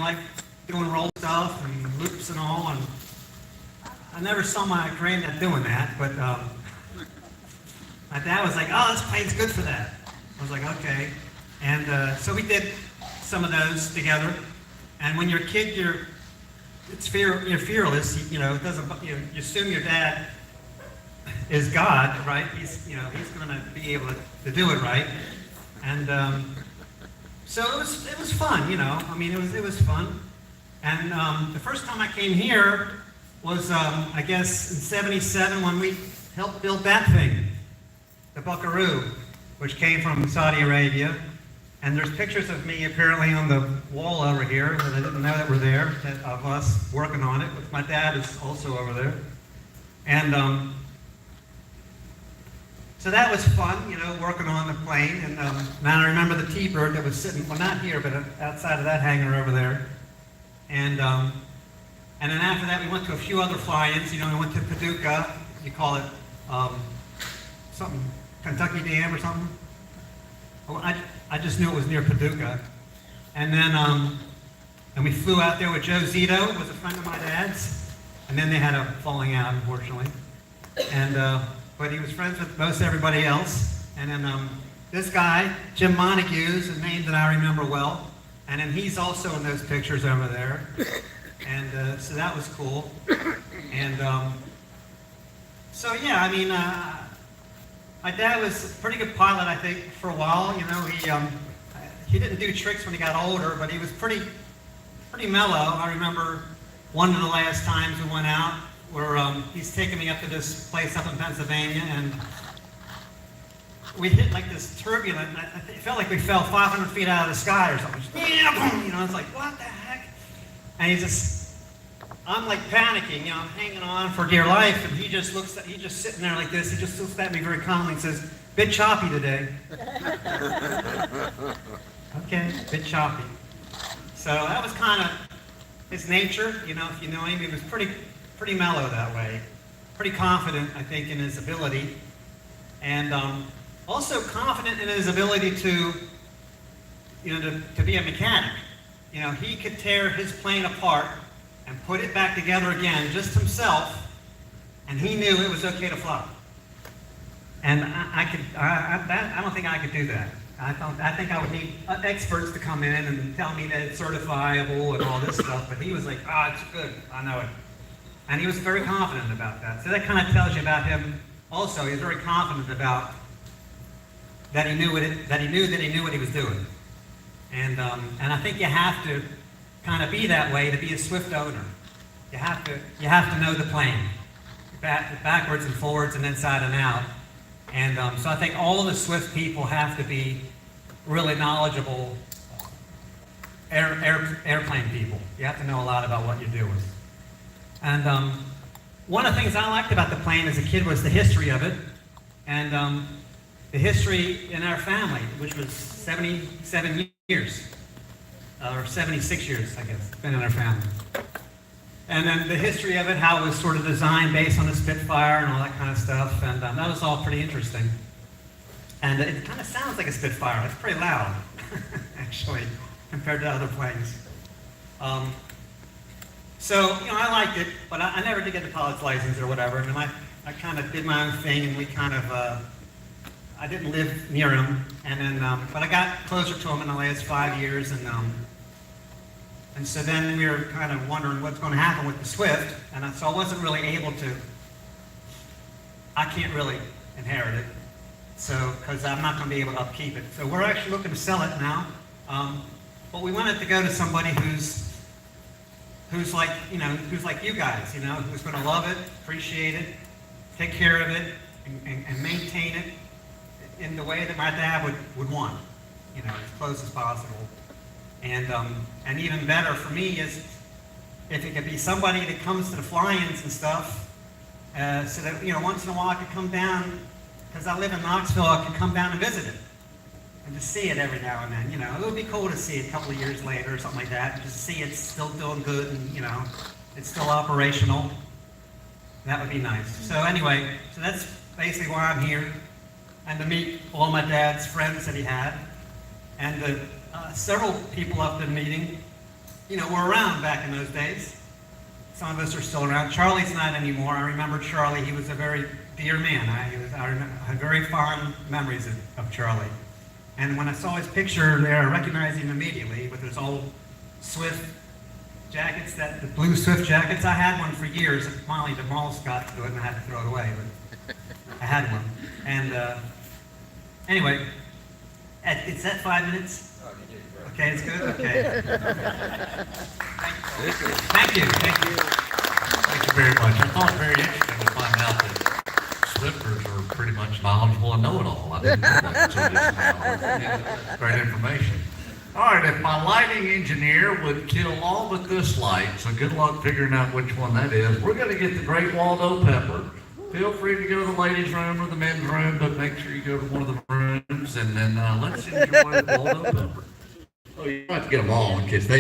liked doing roll stuff and loops and all, and I never saw my granddad doing that, but my dad was like, oh, this plane's good for that. I was like, okay. And so we did some of those together. And when you're a kid, you're fearless. You know, it doesn't. You assume your dad is God, right? He's going to be able to do it right. And so it was fun. You know, I mean, it was fun. And the first time I came here was, I guess, in '77 when we helped build that thing, the Buckaroo, which came from Saudi Arabia. And there's pictures of me apparently on the wall over here that I didn't know that were there, of us working on it. My dad is also over there. And so that was fun, you know, working on the plane. And now I remember the T-Bird that was sitting, well, not here, but outside of that hangar over there. And then after that, we went to a few other fly-ins. You know, we went to Paducah. You call it something, Kentucky Dam or something. Well, I just knew it was near Paducah. And then and we flew out there with Joe Zito, who was a friend of my dad's. And then they had a falling out, unfortunately. And but he was friends with most everybody else. And then this guy, Jim Montague, is a name that I remember well. And then he's also in those pictures over there. And so that was cool. And so yeah, I mean, my dad was a pretty good pilot, I think, for a while. You know, he didn't do tricks when he got older, but he was pretty mellow. I remember one of the last times we went out where he's taking me up to this place up in Pennsylvania, and we hit like this turbulent, it felt like we fell 500 feet out of the sky or something. You know, it's like, what the heck? And I'm like panicking, you know, I'm hanging on for dear life, and he's just sitting there like this. He just looks at me very calmly and says, bit choppy today. Okay, bit choppy. So that was kind of his nature, you know, if you know him. He was pretty mellow that way. Pretty confident, I think, in his ability. And also confident in his ability to, you know, to be a mechanic. You know, he could tear his plane apart and put it back together again, just himself, and he knew it was okay to fly. And I don't think I could do that. I think I would need experts to come in and tell me that it's certifiable and all this stuff, but he was like, it's good, I know it. And he was very confident about that. So that kind of tells you about him also. He was very confident about that he knew what he was doing. And I think you have to kind of be that way to be a Swift owner. You have to know the plane, backwards and forwards and inside and out. And so I think all of the Swift people have to be really knowledgeable airplane people. You have to know a lot about what you're doing. And one of the things I liked about the plane as a kid was the history of it, and the history in our family, which was 77 years. Or 76 years, I guess, been in our family. And then the history of it, how it was sort of designed based on the Spitfire and all that kind of stuff, and that was all pretty interesting. And it kind of sounds like a Spitfire. It's pretty loud, actually, compared to other planes. So, you know, I liked it, but I never did get the pilot's license or whatever. And then I kind of did my own thing, and we kind of, I didn't live near him, and then, but I got closer to him in the last 5 years, and so then we were kind of wondering what's going to happen with the Swift, and so I wasn't really able to, I can't really inherit it, so, because I'm not going to be able to upkeep it. So we're actually looking to sell it now, but we wanted to go to somebody who's like, you know, who's like you guys, you know, who's going to love it, appreciate it, take care of it, and maintain it in the way that my dad would want, you know, as close as possible. And even better for me is if it could be somebody that comes to the fly-ins and stuff, so that, you know, once in a while I could come down, because I live in Knoxville, I could come down and visit it, and to see it every now and then, you know. It would be cool to see it a couple of years later or something like that, just see it's still doing good and, you know, it's still operational. That would be nice. So anyway, so that's basically why I'm here, and to meet all my dad's friends that he had, and several people up the meeting were around back in those days. Some of us are still around. Charlie's not anymore. I remember Charlie. He was a very dear man. I have very fond memories of Charlie. And when I saw his picture there, I recognized him immediately with his old Swift jackets, the blue Swift jackets. I had one for years. Finally, the malls got to it and I had to throw it away, but I had one. And anyway, it's at 5 minutes? Okay, it's good? Okay. Thank you. Thank you very much. I thought it very interesting to find out that Swifters are pretty much knowledgeable and know-it-all. I didn't know that until just now. Great information. All right, if my lighting engineer would kill all but this light, so good luck figuring out which one that is, we're going to get the Great Waldo Pepper. Feel free to go to the ladies' room or the men's room, but make sure you go to one of the rooms, and then let's enjoy the Waldo Pepper. Oh, you have to get them all in case they